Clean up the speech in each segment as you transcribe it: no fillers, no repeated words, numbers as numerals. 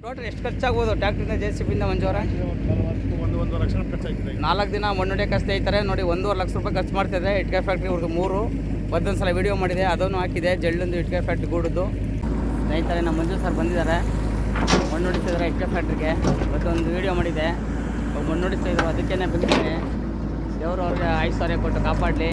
Total ಎಷ್ಟು ಖರ್ಚಾಗ್ಬೋದು ಟ್ಯಾಕ್ಟ್ರಿಂದ JCB ಇಂದ ಮಂಜೂರ? 1.5 ಲಕ್ಷ ಖರ್ಚಾಗಿದೆ. 4 ದಿನ ಮಣ್ಣು ಹೊಡೆಯಕ್ಕೆ ಸ್ನೇಹಿತರೆ ನೋಡಿ 1.5 ಲಕ್ಷ ರೂಪಾಯಿ ಖರ್ಚು ಮಾಡ್ತಿದ್ದಾರೆ. ಇಟ್ಕೆ ಫ್ಯಾಕ್ಟ್ರಿ ಅವ್ರದ್ದು 3 ಒಂದೊಂದು ಸಲ ವೀಡಿಯೋ ಮಾಡಿದೆ, ಅದನ್ನು ಹಾಕಿದೆ. ಜಳ್ಳೊಂದು ಇಟ್ಕೆ ಫ್ಯಾಕ್ಟ್ರಿ ಗೂಡದ್ದು ಸ್ನೇಹಿತರೆ ನಮ್ಮ ಮಂಜು ಸರ್ ಬಂದಿದ್ದಾರೆ, ಮಣ್ಣು ಹೊಡಿತಿದ್ದಾರೆ ಇಟ್ಕೆ ಫ್ಯಾಕ್ಟ್ರಿಗೆ. ಇವತ್ತೊಂದು ವೀಡಿಯೋ ಮಾಡಿದೆ, ಮಣ್ಣು ಹೊಡಿಸ್ತಾಯಿದ್ರು, ಅದಕ್ಕೇ ಬಂದಿದ್ದೀನಿ. ದೇವರು ಅವ್ರಿಗೆ ಐಶ್ವರ್ಯ ಕೊಟ್ಟು ಕಾಪಾಡಲಿ.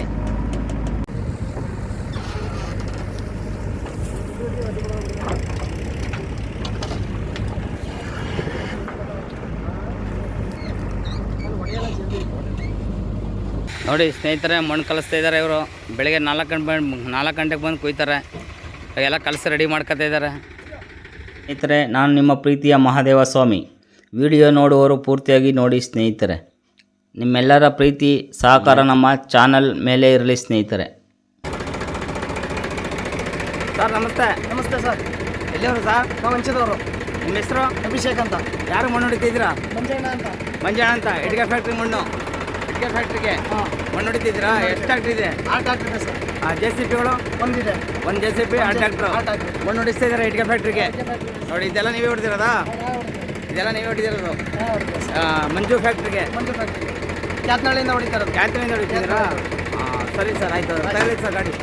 ನೋಡಿ ಸ್ನೇಹಿತರೆ ಮಣ್ಣು ಕಲಿಸ್ತಾ ಇದ್ದಾರೆ ಇವರು. ಬೆಳಗ್ಗೆ 4 ಗಂಟೆಗೆ ಬಂದು ಕುಯ್ತಾರೆ, ಎಲ್ಲ ಕಲಸಿ ರೆಡಿ ಮಾಡ್ಕೊತಾ ಇದ್ದಾರೆ. ಸ್ನೇಹಿತರೆ, ನಾನು ನಿಮ್ಮ ಪ್ರೀತಿಯ ಮಹಾದೇವ ಸ್ವಾಮಿ. ವಿಡಿಯೋ ನೋಡುವವರು ಪೂರ್ತಿಯಾಗಿ ನೋಡಿ ಸ್ನೇಹಿತರೆ. ನಿಮ್ಮೆಲ್ಲರ ಪ್ರೀತಿ ಸಹಕಾರ ನಮ್ಮ ಚಾನಲ್ ಮೇಲೆ ಇರಲಿ ಸ್ನೇಹಿತರೆ. ಸರ್ ನಮಸ್ತೆ. ನಮಸ್ತೆ ಸರ್. ಎಲ್ಲಿಯವರು ಸರ್? ನಾವು ಹಂಚಿದವರು. ನಿಮ್ಮ ಹೆಸರು? ಅಭಿಷೇಕ್ ಅಂತ. ಯಾರು ಮಣ್ಣು ಹೊಡಿತಿದ್ದೀರಾ? ಮಂಜಣ್ಣ ಅಂತ. ಮಂಜಣ್ಣ ಅಂತ. ಇಟ್ಕೆ ಫ್ಯಾಕ್ಟ್ರಿ ಮಣ್ಣು, ಇಟ್ಕೆ ಫ್ಯಾಕ್ಟ್ರಿಗೆ ಮಣ್ಣು ಹೊಡಿತಿದ್ದೀರಾ? ಎಷ್ಟು ಟ್ಯಾಕ್ಟ್ರಿ ಇದೆ? 6 ಟ್ಯಾಕ್ಟ್ರಿ ಇದೆ ಸರ್. JCBಗಳು ಒಂದಿದೆ. 1 JCB 6 ಟ್ಯಾಕ್ಟ್ರು ಮಣ್ಣು ಹೊಡಿಸ್ತಾ ಇದ್ದಾರೆ ಇಟ್ಕೆ ಫ್ಯಾಕ್ಟ್ರಿಗೆ. ನೋಡಿ ಇದೆಲ್ಲ ನೀವೇ ಹೊಡ್ದಿರೋದಾ? ಇದೆಲ್ಲ ನೀವೇ ಹೊಡಿದಿರೋದು? ಮಂಜು ಫ್ಯಾಕ್ಟ್ರಿಗೆ. ಮಂಜು ಫ್ಯಾಕ್ಟ್ರಿ ಕ್ಯಾತ್ನಳ್ಳಿಯಿಂದ ಹೊಡಿತಾರೆ. ಕ್ಯಾತ್ನಳ್ಳಿಯಿಂದ ಹೊಡಿತಿದ್ದೀರಾ? ಸರಿ ಸರ್, ಆಯಿತು. ತಗೊಳ್ಳಿ ಸರ್ ಗಾಡಿ.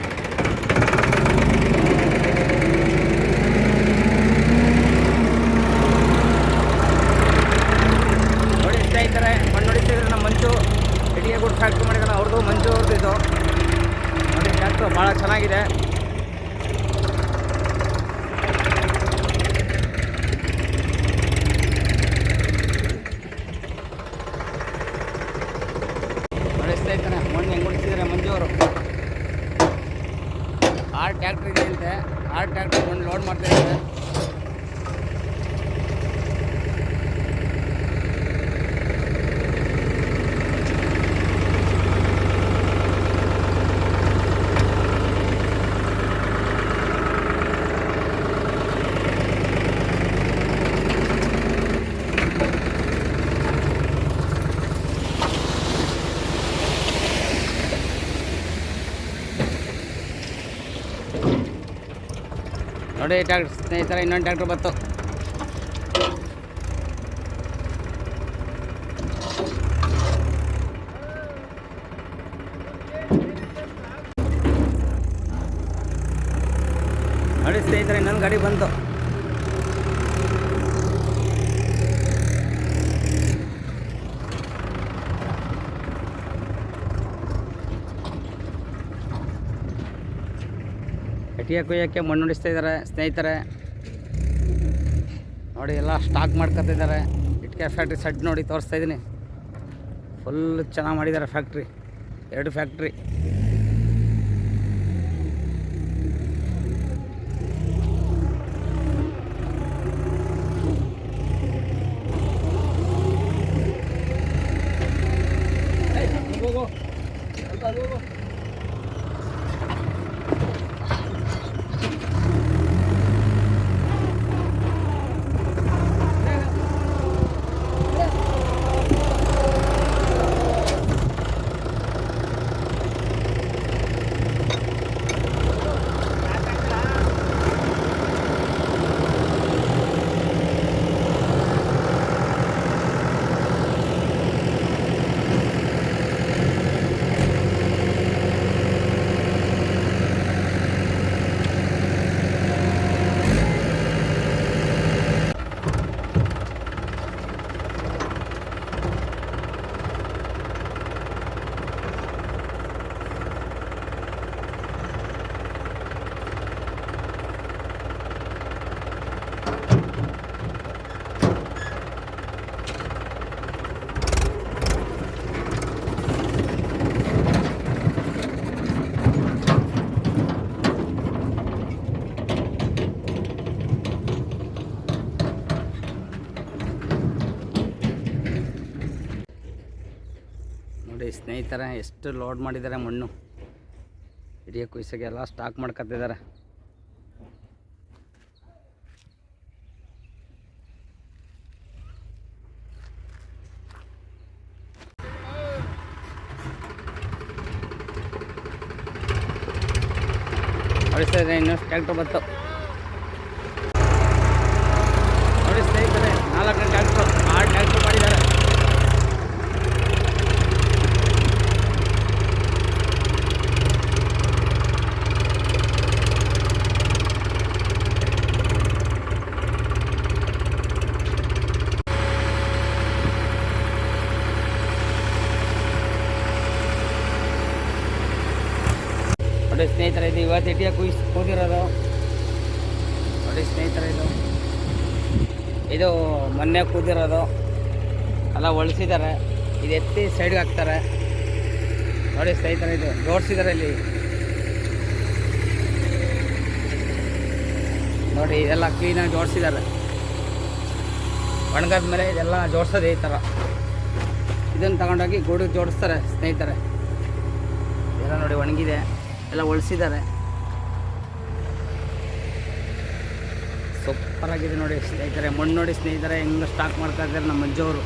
ನೋಡಿ ಸ್ನೇಹಿತರೆ, ಮಣ್ಣು ಹೊಡಿತಿದ್ರೆ ನಮ್ಮ ಮಂಜು ಇಟ್ಟಿಗೆ ಗುಡ್ ಫ್ಯಾಕ್ಟ್ರಿ ಮಾಡಿದಾರೆ, ಅವ್ರದ್ದು ಮಂಜು ಅವ್ರದ್ದು ಇದು. ನೋಡಿ ಟ್ಯಾಕ್ಟ್ರು ಭಾಳ ಚೆನ್ನಾಗಿದೆ. ನೋಡಿ ಸ್ನೇಹಿತರೆ, ಮಣ್ಣು ಹೆಂಗೆ ಹೊಡಿತಿದ್ದಾರೆ ಮಂಜು ಅವರು. 6 ಟ್ಯಾಕ್ಟ್ರಿ ಇದೆ ಅಂತೆ, 6 ಟ್ಯಾಕ್ಟ್ರಿ ಮಣ್ಣು ಲೋಡ್ ಮಾಡ್ತಾ ಇದ್ದಾರೆ. ನೋಡಿ ಟ್ಯಾಕ್ಟ್ರ್ ಸ್ನೇಹಿತರೆ, ಇನ್ನೊಂದು ಟ್ಯಾಕ್ಟ್ರ್ ಬಂತು. ನೋಡಿ ಸ್ನೇಹಿತರೆ, ಇನ್ನೊಂದು ಗಾಡಿ ಬಂತು. ಇಟ್ಟಿಗೆ ಕುಯ್ಯೋಕ್ಕೆ ಮಣ್ಣು ಹೊಡಿಸ್ತಾ ಇದ್ದಾರೆ ಸ್ನೇಹಿತರೆ. ನೋಡಿ ಎಲ್ಲ ಸ್ಟಾಕ್ ಮಾಡ್ಕೊತಿದ್ದಾರೆ. ಇಟ್ಟಿಗೆ ಫ್ಯಾಕ್ಟ್ರಿ ಸೆಡ್ ನೋಡಿ ತೋರಿಸ್ತಾ ಇದ್ದೀನಿ. ಫುಲ್ ಚೆನ್ನಾಗಿ ಮಾಡಿದ್ದಾರೆ ಫ್ಯಾಕ್ಟ್ರಿ, 2 ಫ್ಯಾಕ್ಟ್ರಿ. ನೋಡಿ ಸ್ನೇಹಿತರೆ, ಎಷ್ಟು ಲೋಡ್ ಮಾಡಿದ್ದಾರೆ ಮಣ್ಣು. ಇಡೀ ಕುಯ್ಸಗೆ ಎಲ್ಲ ಸ್ಟಾಕ್ ಮಾಡ್ಕೊತಿದ್ದಾರೆ. ಹೊಡಿಸ್ತಾ ಇದ್ದಾರೆ, ಇನ್ನಷ್ಟು ಟ್ಯಾಕ್ಟ್ರ್ ಬಂತು. ನೋಡಿ ಸ್ನೇಹಿತರೆ, ಇವತ್ತು ಇಟಿಯ ಕೂದಿರೋದು ನೋಡಿ ಸ್ನೇಹಿತರೆ. ಇದು ಮೊನ್ನೆ ಕೂದಿರೋದು ಎಲ್ಲ ಒಳಿಸಿದ್ದಾರೆ. ಇದು ಎತ್ತಿ ಸೈಡ್ಗೆ ಹಾಕ್ತಾರೆ ನೋಡಿ ಸ್ನೇಹಿತರೆ. ಇದು ಜೋಡಿಸಿದ್ದಾರೆ ಇಲ್ಲಿ ನೋಡಿ. ಇದೆಲ್ಲ ಕ್ಲೀನಾಗಿ ಜೋಡಿಸಿದ್ದಾರೆ. ಒಣಗಾದ ಮೇಲೆ ಇದೆಲ್ಲ ಜೋಡಿಸೋದು ಈ ಥರ. ಇದನ್ನು ತಗೊಂಡೋಗಿ ಗೂಡಿಗೆ ಜೋಡಿಸ್ತಾರೆ ಸ್ನೇಹಿತರೆ. ಎಲ್ಲ ನೋಡಿ ಒಣಗಿದೆ, ಎಲ್ಲ ಒಳಿಸಿದ್ದಾರೆ. ಸೂಪರಾಗಿದೆ ನೋಡಿ ಸ್ನೇಹಿತರೆ. ಮಣ್ಣು ನೋಡಿ ಸ್ನೇಹಿತರೆ ಹೆಂಗೆ ಸ್ಟಾಕ್ ಮಾಡ್ತಾ ಇದ್ದಾರೆ ನಮ್ಮ ಮಂಜವರು.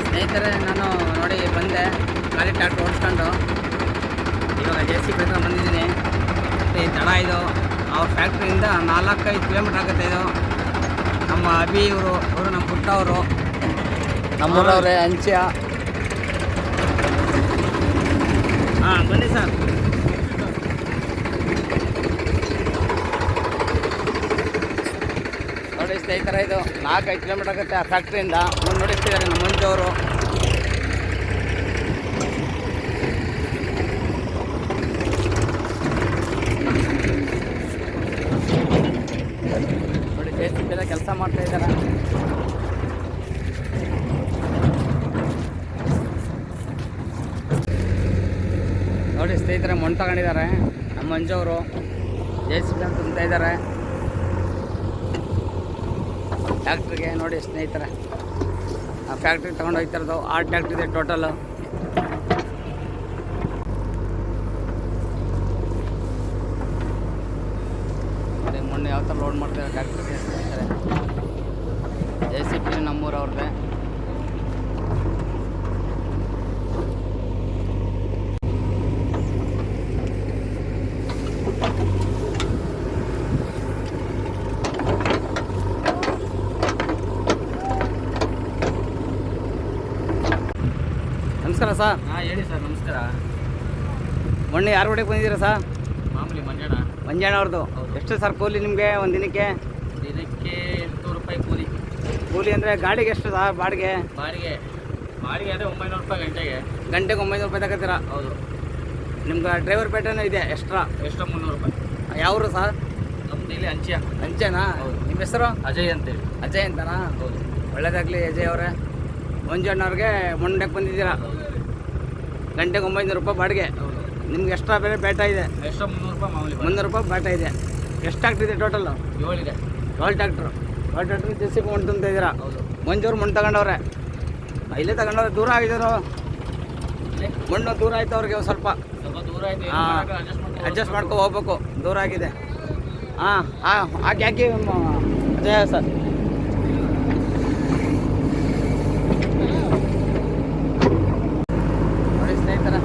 ಸ್ನೇಹಿತರೆ ನಾನು ನೋಡಿ ಬಂದೆ ಖಾಲಿ ಟ್ರ್ಯಾಕ್ಟರ್ ಓಡಿಸ್ಕೊಂಡು. ಇವಾಗ JCB ಹತ್ರ ಬಂದಿದ್ದೀನಿ. ಈ ದಡ ಇದು ಅವ್ರ ಫ್ಯಾಕ್ಟ್ರಿಯಿಂದ 4-5 ಕಿಲೋಮೀಟ್ರ್ ಆಗುತ್ತೆ. ಇದು ನಮ್ಮ ಅಭಿ ಅವರು ನಮ್ಮ ಪುಟ್ಟವರು, ನಮ್ಮೂರವ್ರೆ ಅಂಚ್ಯ. ಹಾಂ ಬನ್ನಿ ಸರ್. ನೋಡಿ ಸ್ನೇಹಿತರೆ ಇದು 4-5 ಕಿಲೋಮೀಟ್ರ್ ಆಗುತ್ತೆ ಆ ಫ್ಯಾಕ್ಟ್ರಿಯಿಂದ. ಮುಂದೆ ನೋಡಿಸ್ತಿದ್ದಾರೆ ನಮ್ಮ ಮಂಜವರು. ನೋಡಿ JCB ಎಲ್ಲ ಕೆಲಸ ಮಾಡ್ತಾ ಇದ್ದಾರೆ. ನೋಡಿ ಸ್ನೇಹಿತರೆ ಮಣ್ಣು ತಗೊಂಡಿದ್ದಾರೆ ನಮ್ಮ ಮಂಜವರು. JCB ಅಂತ ತುಂಬ್ತಾ ಇದ್ದಾರೆ ಫ್ಯಾಕ್ಟ್ರಿಗೆ. ನೋಡಿ ಸ್ನೇಹಿತರೆ ಆ ಫ್ಯಾಕ್ಟ್ರಿಗೆ ತೊಗೊಂಡು ಹೋಗ್ತಿರೋದು 6 ಟ್ಯಾಕ್ಟ್ರಿ ಇದೆ ಟೋಟಲು. ನೋಡಿ ಮಣ್ಣು ಯಾವ ಥರ ಲೋಡ್ ಮಾಡ್ತಾರೆ ಟ್ಯಾಕ್ಟ್ರಿಗೆ ಸ್ನೇಹಿತರೆ. JCB ನಮ್ಮೂರವ್ರದ್ದೇ. ನಮಸ್ಕಾರ ಸರ್. ಹಾಂ ಹೇಳಿ ಸರ್. ನಮಸ್ಕಾರ. ಮೊನ್ನೆ ಯಾರು ಹೊಡೆಗೆ ಬಂದಿದ್ದೀರಾ ಸರ್? ಮಾಮೂಲಿ ಮಂಜಣ್ಣ. ಮಂಜಣ್ಣ ಅವ್ರದ್ದು. ಎಷ್ಟು ಸರ್ ಕೂಲಿ ನಿಮಗೆ ಒಂದು ದಿನಕ್ಕೆ? ದಿನಕ್ಕೆ 800 ರೂಪಾಯಿ ಕೂಲಿ. ಕೂಲಿ ಅಂದರೆ ಗಾಡಿಗೆ ಎಷ್ಟು ಸರ್ ಬಾಡಿಗೆ? ಬಾಡಿಗೆ ಅಂದರೆ 900 ರೂಪಾಯಿ ಗಂಟೆಗೆ. ಗಂಟೆಗೆ 900 ರೂಪಾಯಿ ತಗೋತೀರಾ? ಹೌದು. ನಿಮ್ಗೆ ಡ್ರೈವರ್ ಪೇಟೆನೂ ಇದೆ ಎಕ್ಸ್ಟ್ರಾ 300 ರೂಪಾಯಿ. ಯಾವರು ಸರ್? ನಮ್ದು ಇಲ್ಲಿ ಅಂಚೆನಾ? ಹೌದು. ನಿಮ್ಮ ಹೆಸರು? ಅಜಯ್ ಅಂತೇಳಿ. ಅಜಯ್ ಅಂತನಾ? ಹೌದು. ಒಳ್ಳೇದಾಗಲಿ ಅಜಯ್ ಅವರೇ. ಮಂಜಣ್ಣವ್ರಿಗೆ ಮೊಂಡಕ್ಕೆ ಬಂದಿದ್ದೀರಾ. ಗಂಟೆಗೆ 900 ರೂಪಾಯಿ ಬಾಡಿಗೆ. ಹೌದು. ನಿಮ್ಗೆ ಎಕ್ಸ್ಟ್ರಾ ಬೇರೆ ಬೇಟ ಇದೆ? ಎಕ್ಸ್ಟ್ರಾ 300 ರೂಪಾಯಿ ಮಾಮೂಲಿ. 300 ರೂಪಾಯಿ ಬೇಟ ಇದೆ. ಎಷ್ಟು ಟ್ಯಾಕ್ಟ್ರಿ ಇದೆ ಟೋಟಲ್? 7 ಇದೆ. 12 ಟ್ಯಾಕ್ಟ್ರು. 12 ಟ್ಯಾಕ್ಟ್ರಿ JCB ಮಣ್ಣು ತುಂಬ್ತಾ ಇದ್ದೀರಾ? ಹೌದು. ಮಂಜೂರು ಮಣ್ಣು ತಗೊಂಡವ್ರೆ. ಇಲ್ಲೇ ತಗೊಂಡವ್ರೆ. ದೂರ ಆಗಿದ್ರು ಮಣ್ಣು ದೂರ ಆಯ್ತು ಅವ್ರಿಗೆ ಸ್ವಲ್ಪ ದೂರ ಆಯ್ತು. ಹಾಂ ಅಡ್ಜಸ್ಟ್ ಮಾಡ್ಕೊ ಹೋಗ್ಬೇಕು. ದೂರ ಆಗಿದೆ. ಹಾಂ ಹಾಂ ಹಾಕಿ ಅಜಯ ಸರ್. ನೋಡಿ ಸ್ನೇಹಿತರ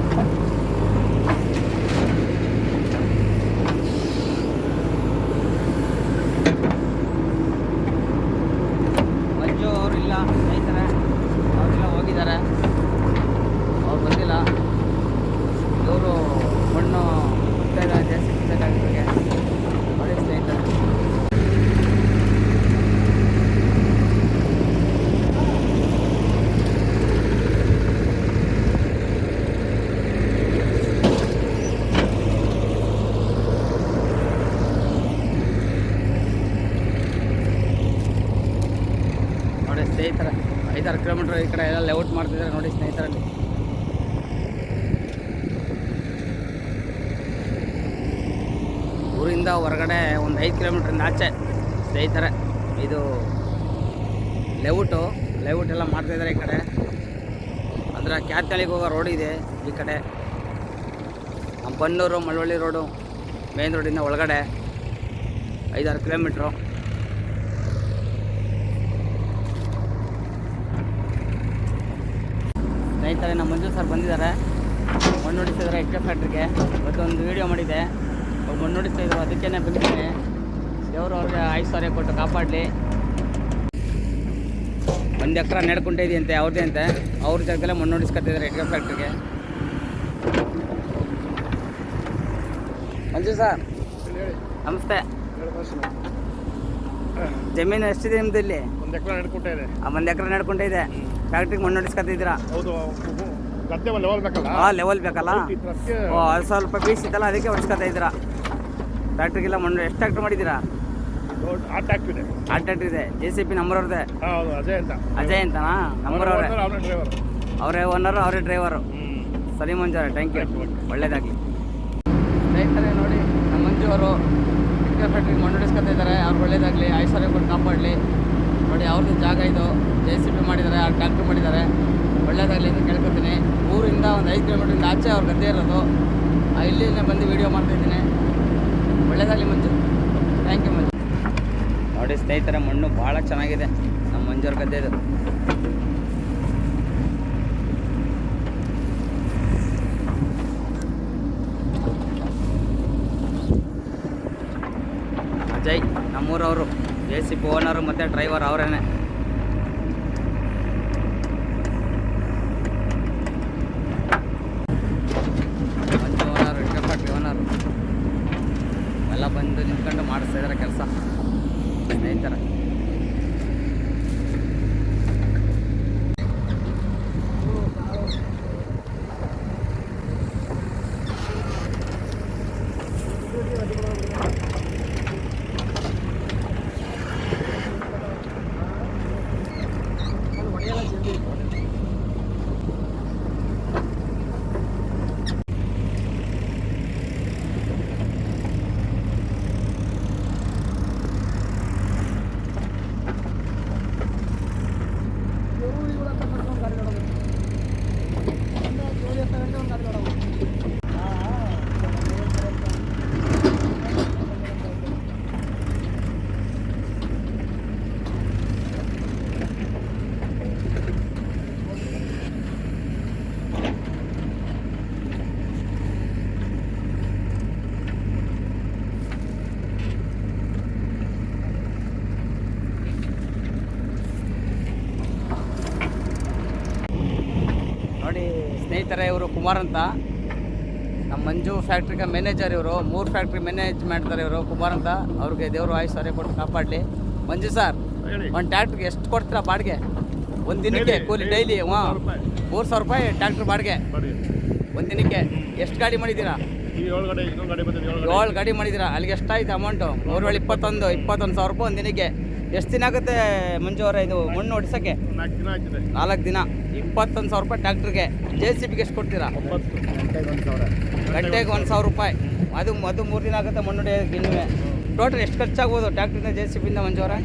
ಕಿಲೋಮೀಟ್ರ್ ಈ ಕಡೆ ಎಲ್ಲ ಲೇಔಟ್ ಮಾಡ್ತಿದ್ದಾರೆ ನೋಡಿ ಸ್ನೇಹಿತರಲ್ಲಿ. ಊರಿಂದ ಹೊರಗಡೆ ಒಂದು 5 ಕಿಲೋಮೀಟ್ರಿಂದ ಆಚೆ ಸ್ನೇಹಿತರೆ ಇದು ಲೇಔಟ್ ಎಲ್ಲ ಮಾಡ್ತಾಯಿದ್ದಾರೆ. ಈ ಕಡೆ ಅಂದರೆ ಕ್ಯಾತ್ನಳ್ಳಿಗೆ ಹೋಗೋ ರೋಡ್ ಇದೆ ಈ ಕಡೆ. ಬನ್ನೂರು ಮಳವಳ್ಳಿ ರೋಡು ಮೇನ್ ರೋಡಿಂದ ಒಳಗಡೆ 5-6 ಕಿಲೋಮೀಟ್ರು. ಸ್ನೇಹಿತರೆ ನಮ್ಮ ಮಂಜು ಸರ್ ಬಂದಿದ್ದಾರೆ, ಮಣ್ಣು ಹೊಡಿಸಿದ್ದಾರೆ ಎಕ್ಕೆ ಫ್ಯಾಕ್ಟ್ರಿಗೆ. ಇವತ್ತೊಂದು ವೀಡಿಯೋ ಮಾಡಿದೆ, ಮಣ್ಣು ಹೊಡಿಸ್ತಾಯಿದ್ರು, ಅದಕ್ಕೇ ಬಂದಿದ್ದೀನಿ. ದೇವರು ಅವ್ರಿಗೆ ಐಶ್ವರ್ಯ ಕೊಟ್ಟು ಕಾಪಾಡಲಿ. 1 ಎಕರೆ ನಡ್ಕೊಂಡಿದೆಯಂತೆ ಅವ್ರದ್ದೇ ಅಂತೆ, ಅವ್ರ ಜಾಗದಲ್ಲೇ ಮಣ್ಣು ಹೊಡಿಸ್ಕೊತಿದ್ದಾರೆ ಎಕ್ಕೆ ಫ್ಯಾಕ್ಟ್ರಿಗೆ. ಮಂಜು ಸರ್ ನಮಸ್ತೆ. ಜಮೀನು ಎಷ್ಟಿದೆ ನಿಮ್ದು ಇಲ್ಲಿ? 1 ಎಕರೆ ನಡ್ಕೊತಾ ಇದೆ. 1 ಎಕರೆ ನಡ್ಕೊಂಡೇ ಇದೆ. ಫ್ಯಾಕ್ಟ್ರಿಗೆ ಮಣ್ಣು ಹೊಡಿಸ್ಕೊತಿದ್ದೀರಾ? ಹೌದು, ಗದ್ದೆ ಒಂದು ಲೆವೆಲ್ ಬೇಕಲ್ಲ. ಲೆವೆಲ್ ಬೇಕಲ್ಲ. ಅದು ಸ್ವಲ್ಪ ಬೀಸಿತ್ತಲ್ಲ, ಅದಕ್ಕೆ ಹೊಡಿಸ್ಕೊತಾ ಇದ್ದೀರಾ. ಫ್ಯಾಕ್ಟ್ರಿಗೆಲ್ಲ ಮಣ್ಣು ಎಷ್ಟು ಟ್ಯಾಕ್ಟ್ರ್ ಮಾಡಿದ್ದೀರಾ? ಆಟ ಆಗ್ತಿದೆ. 8 ಟ್ಯಾಕ್ಟ್ರ್ ಇದೆ. JCB ನಮ್ಮರವ್ರದ್ದೇ? ಹೌದು, ಅಜಯ್ ಅಂತನಾ? ನಮ್ಮರವ್ರೆ, ಡ್ರೈವರ್. ಅವರೇ ಓನರು, ಅವರೇ ಡ್ರೈವರು. ಸರಿ ಮಂಜು ಅವರೇ, ಥ್ಯಾಂಕ್ ಯು, ಒಳ್ಳೇದಾಗಲಿ. ಸ್ನೇಹಿತರೆ ನೋಡಿ ನಮ್ಮ ಮಂಜು ಅವರು ಎಕ್ಕೆ ಫ್ಯಾಕ್ಟ್ರಿಗೆ ಮಣ್ಣು ಹೊಡಿಸ್ಕೊತಾ ಇದ್ದಾರೆ. ಅವ್ರಿಗೆ ಒಳ್ಳೇದಾಗಲಿ, ಐಶ್ವರ್ಯ ಕೊಟ್ಟು ಕಾಪಾಡಲಿ. ನೋಡಿ ಅವ್ರದ್ದು ಜಾಗ ಇದು, JCB ಮಾಡಿದ್ದಾರೆ, 6 ಟ್ಯಾಕ್ಟ್ರ್ ಮಾಡಿದ್ದಾರೆ. ಒಳ್ಳೇದಾಗಲಿ ಅಂತ ಕೇಳ್ಕೊತೀನಿ. ಊರಿಂದ ಒಂದು 5 ಕಿಲೋಮೀಟ್ರಿಂದ ಆಚೆ ಅವ್ರ ಗದ್ದೆ ಇರೋದು. ಇಲ್ಲಿಂದ ಬಂದು ವೀಡಿಯೋ ಮಾಡ್ತಾಯಿದ್ದೀನಿ. ಒಳ್ಳೇದಾಗಲಿ ಮಂಜು, ಥ್ಯಾಂಕ್ ಯು ಮಂಜು. ನೋಡಿ ಸ್ನೇಹಿತರೆ ಮಣ್ಣು ಭಾಳ ಚೆನ್ನಾಗಿದೆ ನಮ್ಮ ಮಂಜೂರ ಗದ್ದೆದು. ಅಜಯ್ ನಮ್ಮೂರವರು, JCB ಓನರು ಮತ್ತು ಡ್ರೈವರ್ ಅವರೇನೆ. ಮಂಜು ಓನರು, ಎಕ್ಕೆ ಫ್ಯಾಕ್ಟ್ರಿ ಓನರು ಎಲ್ಲ ಬಂದು ನಿಂತ್ಕೊಂಡು ಮಾಡಿಸ್ತಾ ಇದ್ದಾರೆ ಕೆಲಸ ಸ್ನೇಹಿತರೆ. ನೋಡಿ ಸ್ನೇಹಿತರೆ, ಇವರು ಕುಮಾರ್ ಅಂತ, ನಮ್ಮ ಮಂಜು ಫ್ಯಾಕ್ಟ್ರಿಗೆ ಮ್ಯಾನೇಜರ್ ಇವರು. 3 ಫ್ಯಾಕ್ಟ್ರಿ ಮ್ಯಾನೇಜ್ ಮಾಡ್ತಾರೆ ಇವರು, ಕುಮಾರ್ ಅಂತ. ಅವ್ರಿಗೆ ದೇವರು ಐಶ್ವರ್ಯ ಕೊಟ್ಟು ಕಾಪಾಡಲಿ. ಮಂಜು ಸರ್, ಒಂದು ಟ್ಯಾಕ್ಟ್ರಿಗೆ ಎಷ್ಟು ಕೊಡ್ತೀರಾ ಬಾಡಿಗೆ? ಒಂದು ದಿನಕ್ಕೆ ಕೂಲಿ ಡೈಲಿ? 3,000 ರೂಪಾಯಿ ಟ್ಯಾಕ್ಟ್ರ್ ಬಾಡಿಗೆ ಒಂದು ದಿನಕ್ಕೆ. ಎಷ್ಟು ಗಾಡಿ ಮಾಡಿದ್ದೀರಾ? 7 ಗಾಡಿ ಮಾಡಿದ್ದೀರಾ. ಅಲ್ಲಿಗೆ ಎಷ್ಟಾಯ್ತು ಅಮೌಂಟು? 21,000 ರೂಪಾಯಿ ಒಂದು ದಿನಕ್ಕೆ. ಎಷ್ಟು ದಿನ ಆಗುತ್ತೆ ಮಂಜು ಅವರೇ ಇದು ಮಣ್ಣು ಹೊಡಿಸೋಕ್ಕೆ? 4 ದಿನ. 21,000 ರೂಪಾಯಿ ಟ್ಯಾಕ್ಟ್ರಿಗೆ. JCBಗೆ ಎಷ್ಟು ಕೊಡ್ತೀರಾ? ಗಂಟೆಗೆ 1,000 ರೂಪಾಯಿ. ಅದು 3 ದಿನ ಆಗುತ್ತೆ ಮಣ್ಣು ಹೊಡಿಯೋಕ್ಕೆ. ಇನ್ನೂ ಟೋಟಲ್ ಎಷ್ಟು ಖರ್ಚಾಗ್ಬೋದು ಟ್ಯಾಕ್ಟ್ರಿಂದ JCBಯಿಂದ ಮಂಜು ಅವರೇ?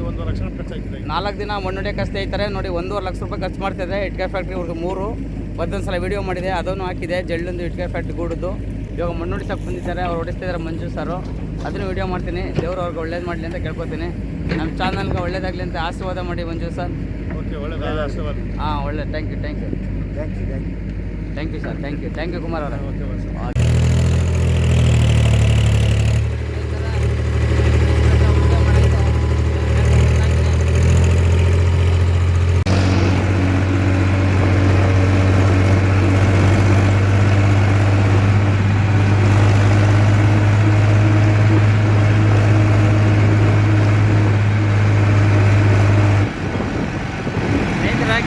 1 ಲಕ್ಷ ಖರ್ಚಾಗ್ತದೆ. 4 ದಿನ ಮಣ್ಣು ಹೊಡಿಯೋಕೆ ಸ್ನೇಹಿತರೆ ನೋಡಿ 1.5 ಲಕ್ಷ ರೂಪಾಯಿ ಖರ್ಚು ಮಾಡ್ತಿದ್ದಾರೆ. ಇಟ್ಕೆ ಫ್ಯಾಕ್ಟ್ರಿ ಅವ್ರಿಗೆ 3 ಮತ್ತೊಂದು ಸಲ ವೀಡಿಯೋ ಮಾಡಿದೆ, ಅದನ್ನು ಹಾಕಿದೆ. ಜಳ್ಳೊಂದು ಇಟ್ಕೆ ಫ್ಯಾಕ್ಟ್ರಿ ಗೂಡದ್ದು. ಇವಾಗ ಮಣ್ಣು ಹೊಡಿಸೋಕೆ ಬಂದಿದ್ದಾರೆ, ಅವ್ರು ಹೊಡಿಸ್ತಿದ್ದಾರೆ ಮಂಜು ಸರು. ಅದನ್ನು ವೀಡಿಯೋ ಮಾಡ್ತೀನಿ. ದೇವರು ಅವ್ರಿಗೆ ಒಳ್ಳೇದು ಮಾಡಲಿ ಅಂತ ಕೇಳ್ಕೊತೀನಿ. ನಮ್ಮ ಚಾನಲ್ಗೆ ಒಳ್ಳೇದಾಗಲಿ ಅಂತ ಆಶೀರ್ವಾದ ಮಾಡಿ ಮಂಜು ಸರ್. ಓಕೆ, ಒಳ್ಳೆಯದಾಗಲಿ, ಆಶೀರ್ವಾದ. ಒಳ್ಳೆ thank you sir, thank you Kumar ಅವರೇ. ಓಕೆ.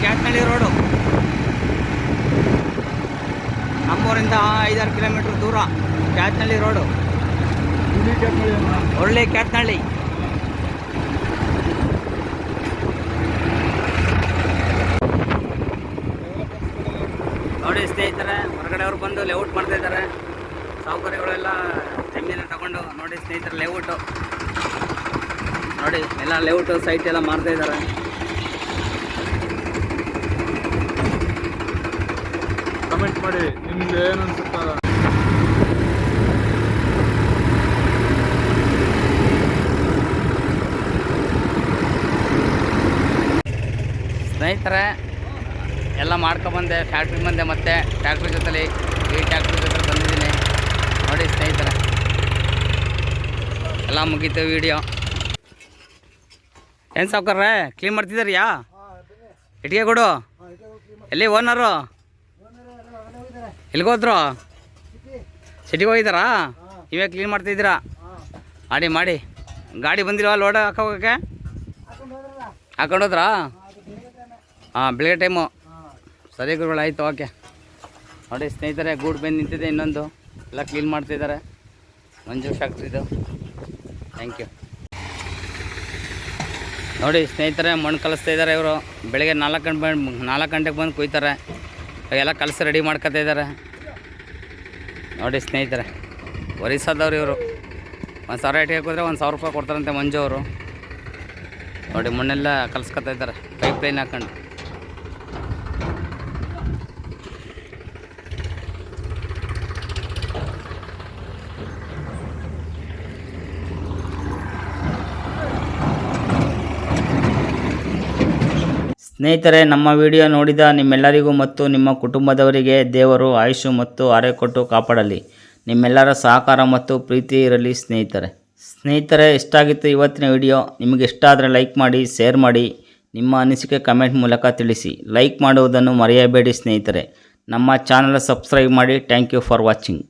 ಕ್ಯಾತ್ನಳ್ಳಿ ರೋಡು ನಮ್ಮೂರಿಂದ 5-6 ಕಿಲೋಮೀಟ್ರ್ ದೂರ. ಕ್ಯಾತ್ನಳ್ಳಿ ರೋಡು, ಒಳ್ಳೆ ಕ್ಯಾತ್ನಳ್ಳಿ. ನೋಡಿ ಸ್ನೇಹಿತರೆ, ಹೊರಗಡೆ ಅವ್ರು ಬಂದು ಲೇಔಟ್ ಮಾಡ್ತಾ ಇದ್ದಾರೆ. ಸೌಕರ್ಯಗಳೆಲ್ಲ ಜಮೀನು ತಗೊಂಡು ನೋಡಿ ಸ್ನೇಹಿತರೆ, ಲೇಔಟು ನೋಡಿ ಎಲ್ಲ ಲೇಔಟು ಸೈಟ್ ಎಲ್ಲ ಮಾಡ್ತಾ ಇದ್ದಾರೆ. ಕಮೆಂಟ್ ಮಾಡಿ ನಿಮ್ಗೆ ಏನು ಅನ್ಸುತ್ತಾ. ಸ್ನೇಹಿತರೆ, ಎಲ್ಲ ಮಾಡ್ಕೊಬಂದೆ, ಫ್ಯಾಕ್ಟ್ರಿಗೆ ಬಂದೆ, ಮತ್ತೆ ಟ್ಯಾಕ್ಟ್ರಿ ಜೊತೆಲಿ ಈ ಟ್ಯಾಕ್ಟ್ರಿ ಜೊತೆ ಬಂದಿದ್ದೀನಿ. ನೋಡಿ ಸ್ನೇಹಿತರೆ, ಎಲ್ಲ ಮುಗೀತು ವಿಡಿಯೋ. ಏನು ಸಾವ್ಕಾರ್ರೆ ಕ್ಲೀನ್ ಮಾಡ್ತಿದ್ದಾರಿಯಾ? ಇಟ್ಟಿಗೆ ಕೊಡು. ಎಲ್ಲಿ ಓನರು? ಎಲ್ಲಿಗೋದ್ರು? ಸಿಟಿಗೆ ಹೋಗಿದ್ದಾರಾ? ನೀವೇ ಕ್ಲೀನ್ ಮಾಡ್ತಿದ್ದೀರಾ? ಮಾಡಿ ಮಾಡಿ. ಗಾಡಿ ಬಂದಿಲ್ವಾ ಲೋಡ್ ಹಾಕೋಕ್ಕೆ? ಹಾಕೊಂಡೋದ್ರಾ? ಹಾಂ, ಬೆಳಗ್ಗೆ ಟೈಮು. ಸರಿ ಗುರುಗಳು, ಆಯಿತು, ಓಕೆ. ನೋಡಿ ಸ್ನೇಹಿತರೆ, ಗೂಡು ಬೆಂದು ನಿಂತಿದೆ, ಇನ್ನೊಂದು ಎಲ್ಲ ಕ್ಲೀನ್ ಮಾಡ್ತಿದ್ದಾರೆ. ಮಂಜು ಫ್ಯಾಕ್ಟ್ರಿದು. Thank you. ನೋಡಿ ಸ್ನೇಹಿತರೆ, ಮಣ್ಣು ಕಲಿಸ್ತಾ ಇದ್ದಾರೆ ಇವರು. ಬೆಳಗ್ಗೆ 4 ಗಂಟೆಗೆ ಬಂದು ಕುಯ್ತಾರೆ. ಎಲ್ಲ ಕಲಸಿ ರೆಡಿ ಮಾಡ್ಕೊತಾ ಇದ್ದಾರೆ. ನೋಡಿ ಸ್ನೇಹಿತರೆ, ಒರಿಸ್ಸಾದವ್ರು ಇವರು. 1000 ಇಟ್ಟಿಗೆ ಹೋದ್ರೆ 1000 ರೂಪಾಯಿ ಕೊಡ್ತಾರಂತೆ ಮಂಜು ಅವರು. ನೋಡಿ ಮಣ್ಣೆಲ್ಲ ಕಲಿಸ್ಕೊತಾ ಇದ್ದಾರೆ ಪೈಪ್ ಲೈನ್ ಹಾಕೊಂಡು. ಸ್ನೇಹಿತರೆ, ನಮ್ಮ ವಿಡಿಯೋ ನೋಡಿದ ನಿಮ್ಮೆಲ್ಲರಿಗೂ ಮತ್ತು ನಿಮ್ಮ ಕುಟುಂಬದವರಿಗೆ ದೇವರು ಆಯುಷು ಮತ್ತು ಆರೋಗ್ಯ ಕೊಟ್ಟು ಕಾಪಾಡಲಿ. ನಿಮ್ಮೆಲ್ಲರ ಸಹಕಾರ ಮತ್ತು ಪ್ರೀತಿ ಇರಲಿ ಸ್ನೇಹಿತರೆ, ಇಷ್ಟ ಆಗಿತ್ತು ಇವತ್ತಿನ ವಿಡಿಯೋ. ನಿಮಗೆ ಇಷ್ಟ ಆದರೆ ಲೈಕ್ ಮಾಡಿ, ಶೇರ್ ಮಾಡಿ, ನಿಮ್ಮ ಅನಿಸಿಕೆ ಕಮೆಂಟ್ ಮೂಲಕ ತಿಳಿಸಿ. ಲೈಕ್ ಮಾಡುವುದನ್ನು ಮರೆಯಬೇಡಿ ಸ್ನೇಹಿತರೆ. ನಮ್ಮ ಚಾನಲ್ ಸಬ್ಸ್ಕ್ರೈಬ್ ಮಾಡಿ. Thank you for watching.